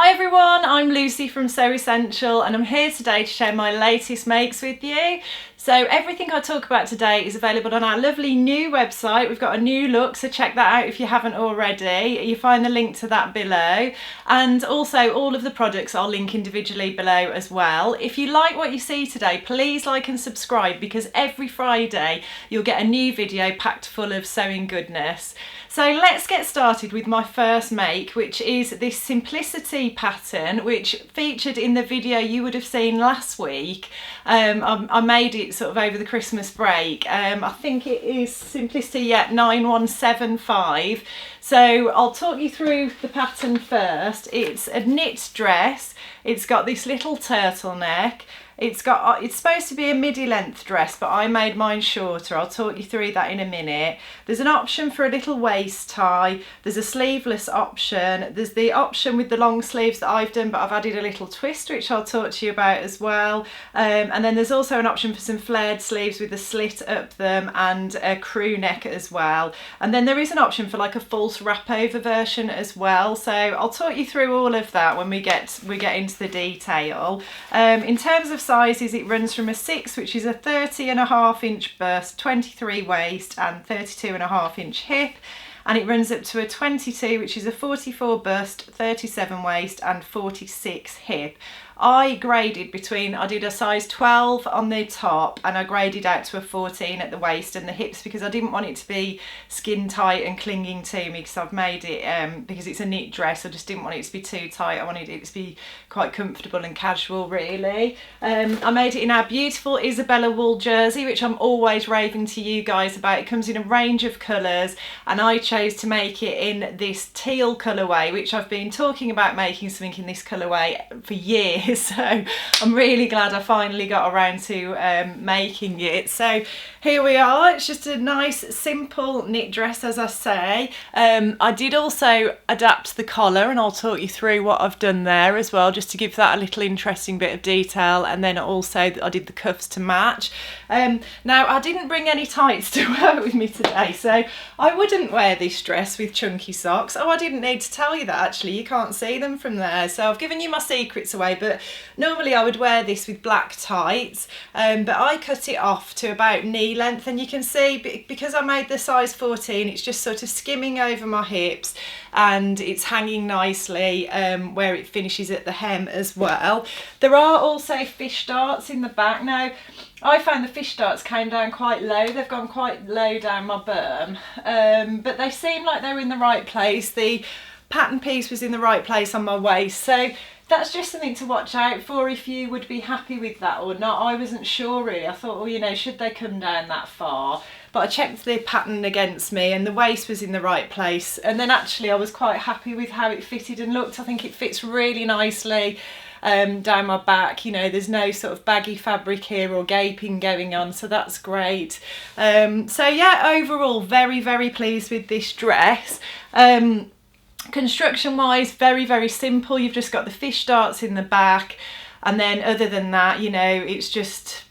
Hi everyone, I'm Lucy from Sew Essential and I'm here today to share my latest makes with you. So everything I talk about today is available on our lovely new website. We've got a new look, so check that out if you haven't already. You find the link to that below, and also all of the products I'll link individually below as well. If you like what you see today, please like and subscribe, because every Friday you'll get a new video packed full of sewing goodness. So let's get started with my first make, which is this simplicity pattern, which featured in the video you would have seen last week. I made it sort of over the Christmas break. I think it is Simplicity 9175. So I'll talk you through the pattern first. It's a knit dress. It's got this little turtleneck. It's supposed to be a midi length dress, but I made mine shorter. I'll talk you through that in a minute. There's an option for a little waist tie. There's a sleeveless option. There's the option with the long sleeves that I've done, but I've added a little twist, which I'll talk to you about as well. And then there's also an option for some flared sleeves with a slit up them and a crew neck as well. And then there is an option for like a false wrap over version as well. So I'll talk you through all of that when we get into the detail. In terms of sizes, it runs from a 6, which is a 30.5-inch bust, 23 waist and 32.5-inch hip, and it runs up to a 22, which is a 44 bust, 37 waist and 46 hip. I graded between, I did a size 12 on the top and I graded out to a 14 at the waist and the hips, because I didn't want it to be skin tight and clinging to me, because I've made it, because it's a knit dress, I just didn't want it to be too tight. I wanted it to be quite comfortable and casual, really. I made it in our beautiful Isabella wool jersey, which I'm always raving to you guys about. It comes in a range of colours, and I chose to make it in this teal colourway, which I've been talking about making something in this colourway for years. So I'm really glad I finally got around to making it. So here we are. It's just a nice simple knit dress, as I say. I did also adapt the collar, and I'll talk you through what I've done there as well, just to give that a little interesting bit of detail. And then also I did the cuffs to match. Now I didn't bring any tights to wear with me today, so I wouldn't wear this dress with chunky socks. Oh, I didn't need to tell you that, actually. You can't see them from there, so I've given you my secrets away. But normally I would wear this with black tights, but I cut it off to about knee length, and you can see, because I made the size 14, it's just sort of skimming over my hips and it's hanging nicely where it finishes at the hem as well. There are also fish darts in the back. Now I found the fish darts came down quite low. They've gone quite low down my bum, but they seem like they're in the right place. The pattern piece was in the right place on my waist, so that's just something to watch out for if you would be happy with that or not. I wasn't sure really. I thought, well, you know, should they come down that far? But I checked the pattern against me and the waist was in the right place. And then actually I was quite happy with how it fitted and looked. I think it fits really nicely down my back. You know, there's no sort of baggy fabric here or gaping going on, so that's great. So yeah, overall very, very pleased with this dress. Construction wise, very, very simple. You've just got the fish darts in the back, and then other than that, you know, it's just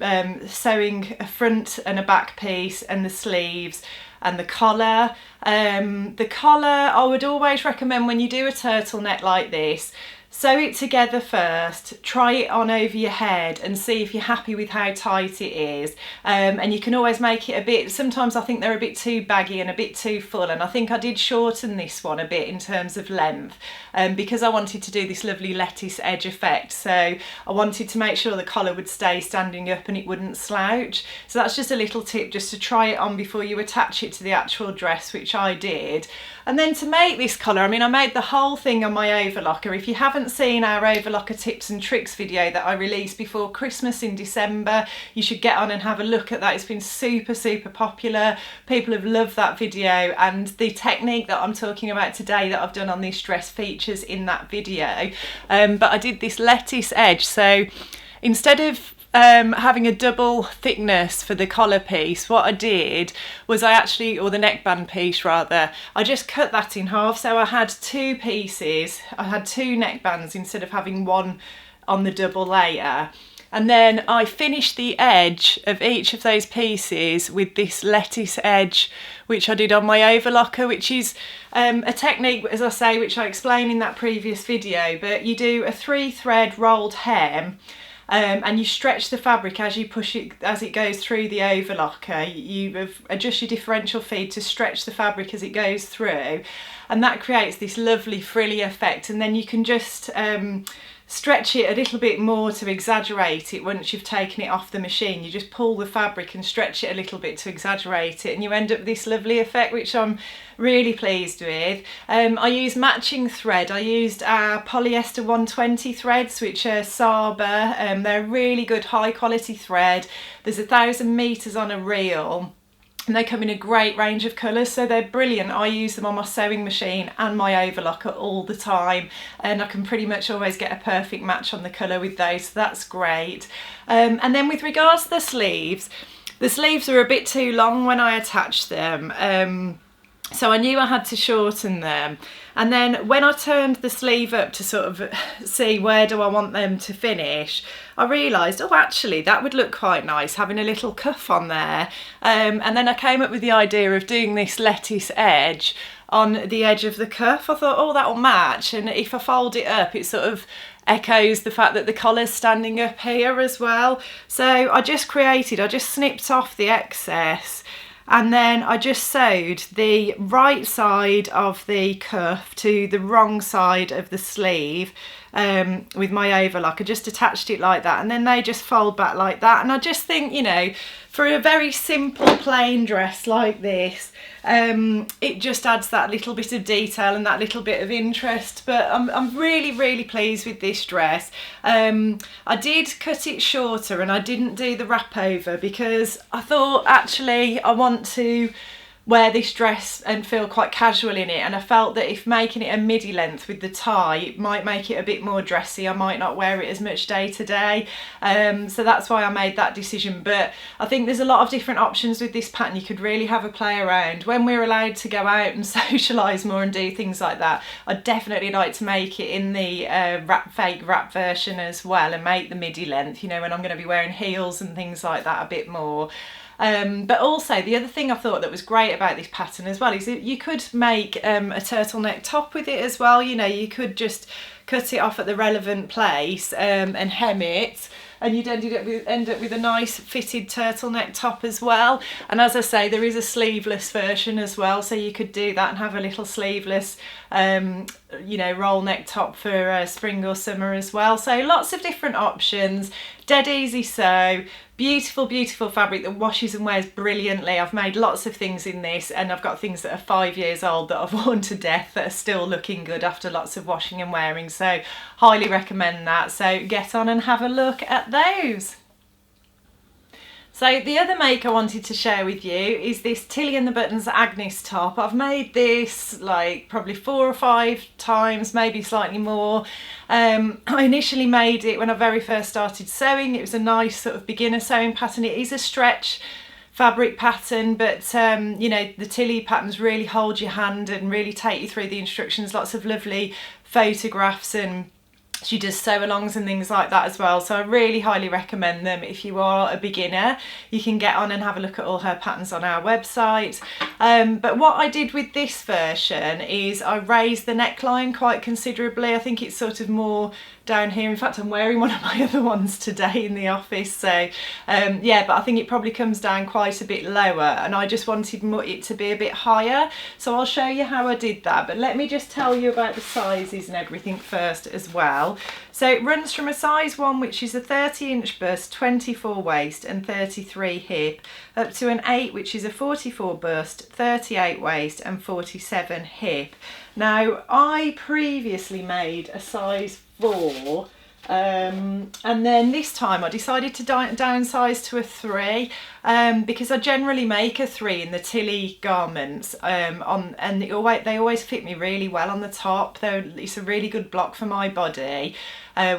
sewing a front and a back piece and the sleeves and the collar. The collar, I would always recommend when you do a turtleneck like this, sew it together first, try it on over your head and see if you're happy with how tight it is. And you can always make it a bit, sometimes I think they're a bit too baggy and a bit too full, and I think I did shorten this one a bit in terms of length because I wanted to do this lovely lettuce edge effect. So I wanted to make sure the collar would stay standing up and it wouldn't slouch. So that's just a little tip, just to try it on before you attach it to the actual dress, which I did. And then to make this collar, I mean, I made the whole thing on my overlocker. If you haven't seen our overlocker tips and tricks video that I released before Christmas in December, you should get on and have a look at that. It's been super, super popular. People have loved that video, and the technique that I'm talking about today that I've done on this dress features in that video. But I did this lettuce edge, so instead of having a double thickness for the collar piece, what I did was or the neckband piece rather, I just cut that in half. So I had two pieces, I had two neckbands instead of having one on the double layer. And then I finished the edge of each of those pieces with this lettuce edge, which I did on my overlocker, which is a technique, as I say, which I explained in that previous video, but you do a 3-thread rolled hem. And you stretch the fabric as you push it, as it goes through the overlocker. You adjust your differential feed to stretch the fabric as it goes through, and that creates this lovely frilly effect. And then you can just stretch it a little bit more to exaggerate it. Once you've taken it off the machine, you just pull the fabric and stretch it a little bit to exaggerate it, and you end up with this lovely effect, which I'm really pleased with. I used matching thread. I used our polyester 120 threads, which are Saba. They're really good high quality thread. There's 1,000 meters on a reel, and they come in a great range of colours, so they're brilliant. I use them on my sewing machine and my overlocker all the time, and I can pretty much always get a perfect match on the colour with those, so that's great. And then with regards to the sleeves were a bit too long when I attached them, so I knew I had to shorten them. And then when I turned the sleeve up to sort of see where do I want them to finish, I realised, oh, actually that would look quite nice having a little cuff on there. And then I came up with the idea of doing this lettuce edge on the edge of the cuff. I thought, oh, that'll match, and if I fold it up, it sort of echoes the fact that the collar's standing up here as well. So I just snipped off the excess, and then I just sewed the right side of the cuff to the wrong side of the sleeve with my overlock. I just attached it like that, and then they just fold back like that. And I just think, you know, for a very simple plain dress like this, it just adds that little bit of detail and that little bit of interest. But I'm really, really pleased with this dress. I did cut it shorter and I didn't do the wrap over, because I thought, actually, I want to wear this dress and feel quite casual in it, and I felt that if making it a midi length with the tie, it might make it a bit more dressy. I might not wear it as much day to day, so that's why I made that decision. But I think there's a lot of different options with this pattern. You could really have a play around. When we're allowed to go out and socialise more and do things like that, I'd definitely like to make it in the fake wrap version as well, and make the midi length, you know, when I'm going to be wearing heels and things like that a bit more. But also the other thing I thought that was great about this pattern as well is that you could make a turtleneck top with it as well. You know, you could just cut it off at the relevant place and hem it, and you'd end up with a nice fitted turtleneck top as well. And as I say, there is a sleeveless version as well, so you could do that and have a little sleeveless you know, roll neck top for spring or summer as well. So lots of different options, dead easy sew, beautiful, beautiful fabric that washes and wears brilliantly. I've made lots of things in this, and I've got things that are 5 years old that I've worn to death that are still looking good after lots of washing and wearing. So highly recommend that. So get on and have a look at those. So the other make I wanted to share with you is this Tilly and the Buttons Agnes top. I've made this like probably 4 or 5 times, maybe slightly more. I initially made it when I very first started sewing. It was a nice sort of beginner sewing pattern. It is a stretch fabric pattern, but you know, the Tilly patterns really hold your hand and really take you through the instructions. Lots of lovely photographs, and she does sew-alongs and things like that as well. So I really highly recommend them if you are a beginner. You can get on and have a look at all her patterns on our website. But what I did with this version is I raised the neckline quite considerably. I think it's sort of more down here. In fact, I'm wearing one of my other ones today in the office. So yeah, but I think it probably comes down quite a bit lower, and I just wanted it to be a bit higher. So I'll show you how I did that. But let me just tell you about the sizes and everything first as well. So it runs from a size 1, which is a 30-inch bust, 24 waist and 33 hip, up to an 8, which is a 44 bust, 38 waist and 47 hip. Now, I previously made a size 4, and then this time I decided to downsize to a 3, because I generally make a 3 in the Tilly garments, and they always fit me really well on the top. It's a really good block for my body.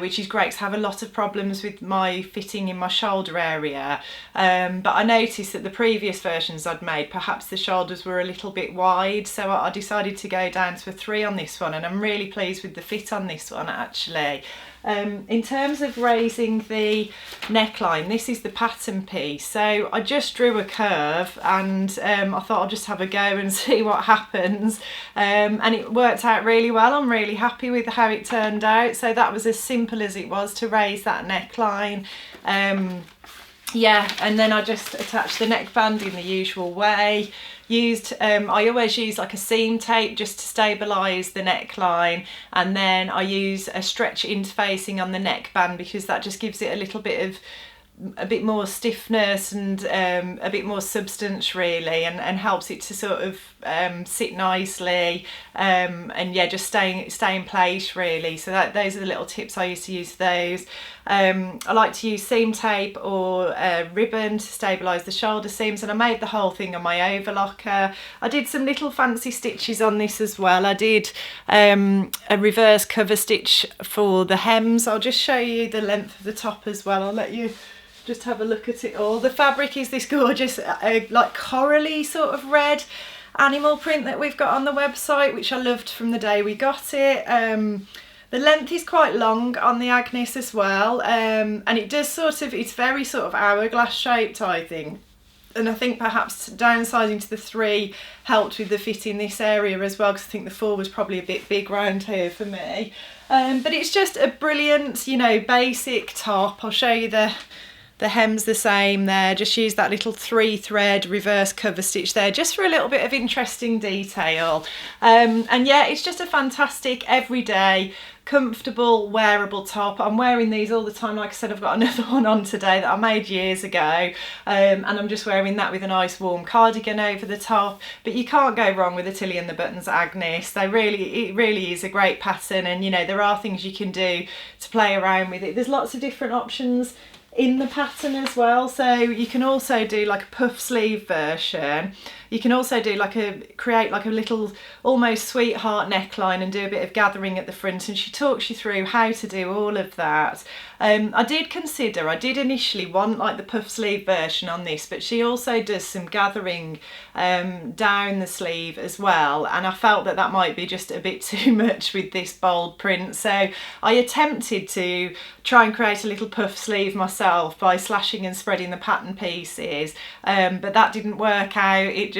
which is great because I have a lot of problems with my fitting in my shoulder area. But I noticed that the previous versions I'd made, perhaps the shoulders were a little bit wide, so I decided to go down to a 3 on this one, and I'm really pleased with the fit on this one actually. In terms of raising the neckline, this is the pattern piece, so I just drew a curve and I thought I'll just have a go and see what happens, and it worked out really well. I'm really happy with how it turned out. So that was as simple as it was to raise that neckline. Yeah, and then I just attached the neckband in the usual way. I always use like a seam tape just to stabilise the neckline, and then I use a stretch interfacing on the neckband because that just gives it a bit more stiffness and a bit more substance really, and helps it to sort of sit nicely, and yeah, just stay in place really. So those are the little tips I used to use for those. I like to use seam tape or ribbon to stabilise the shoulder seams, and I made the whole thing on my overlocker. I did some little fancy stitches on this as well. I did a reverse cover stitch for the hems. I'll just show you the length of the top as well. I'll let you just have a look at it all. The fabric is this gorgeous like corally sort of red animal print that we've got on the website, which I loved from the day we got it. The length is quite long on the Agnes as well, and it does it's very sort of hourglass shaped, I think. And I think perhaps downsizing to the 3 helped with the fit in this area as well, because I think the 4 was probably a bit big round here for me. But it's just a brilliant, you know, basic top. I'll show you the hem's the same there. Just use that little 3-thread reverse cover stitch there just for a little bit of interesting detail. And yeah, it's just a fantastic everyday comfortable wearable top. I'm wearing these all the time. Like I said, I've got another one on today that I made years ago, and I'm just wearing that with a nice warm cardigan over the top. But you can't go wrong with the Tilly and the Buttons Agnes. It really is a great pattern, and you know, there are things you can do to play around with it. There's lots of different options in the pattern as well, so you can also do like a puff sleeve version. You can also do create like a little almost sweetheart neckline and do a bit of gathering at the front, and she talks you through how to do all of that. I did initially want like the puff sleeve version on this, but she also does some gathering down the sleeve as well, and I felt that might be just a bit too much with this bold print, so I attempted to try and create a little puff sleeve myself by slashing and spreading the pattern pieces, but that didn't work out. It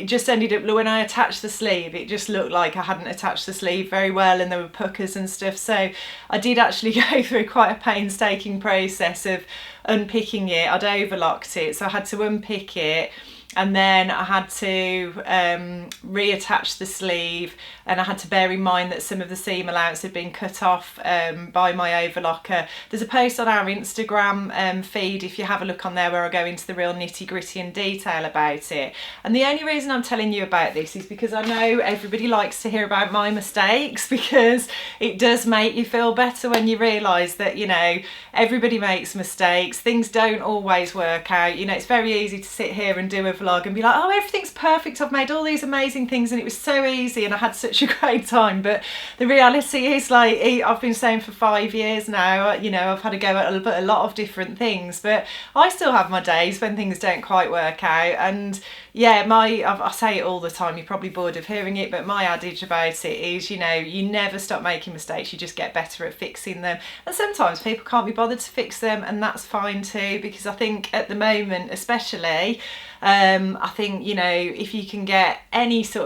just ended up, when I attached the sleeve, it just looked like I hadn't attached the sleeve very well, and there were puckers and stuff, so I did actually go through quite a painstaking process of unpicking it. I'd overlocked it, so I had to unpick it, and then I had to reattach the sleeve, and I had to bear in mind that some of the seam allowance had been cut off by my overlocker. There's a post on our Instagram feed, if you have a look on there, where I go into the real nitty gritty and detail about it. And the only reason I'm telling you about this is because I know everybody likes to hear about my mistakes, because it does make you feel better when you realise that, you know, everybody makes mistakes, things don't always work out. You know, it's very easy to sit here and do a vlog and be like, oh, everything's perfect, I've made all these amazing things and it was so easy and I had such a great time. But the reality is, like, I've been saying for 5 years now, you know, I've had to go at a lot of different things, but I still have my days when things don't quite work out. And yeah, I say it all the time, you're probably bored of hearing it, but my adage about it is, you know, you never stop making mistakes, you just get better at fixing them. And sometimes people can't be bothered to fix them, and that's fine too, because I think at the moment especially, I think, you know, if you can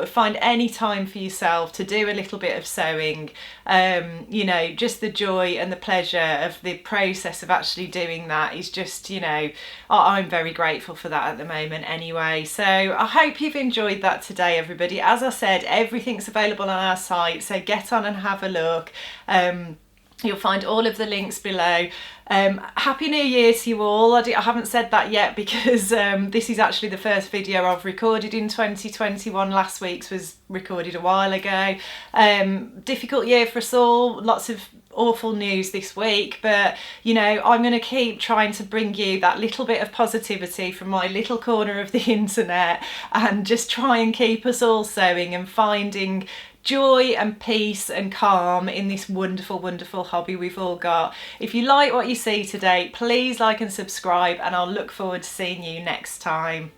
find any time for yourself to do a little bit of sewing, you know, just the joy and the pleasure of the process of actually doing that is just, you know, I'm very grateful for that at the moment anyway. So I hope you've enjoyed that today, everybody. As I said, everything's available on our site, so get on and have a look. You'll find all of the links below. Happy New Year to you all. I haven't said that yet because this is actually the first video I've recorded in 2021. Last week's was recorded a while ago. Difficult year for us all, lots of awful news this week, but you know, I'm going to keep trying to bring you that little bit of positivity from my little corner of the internet, and just try and keep us all sewing and finding joy and peace and calm in this wonderful, wonderful hobby we've all got. If you like what you see today, please like and subscribe, and I'll look forward to seeing you next time.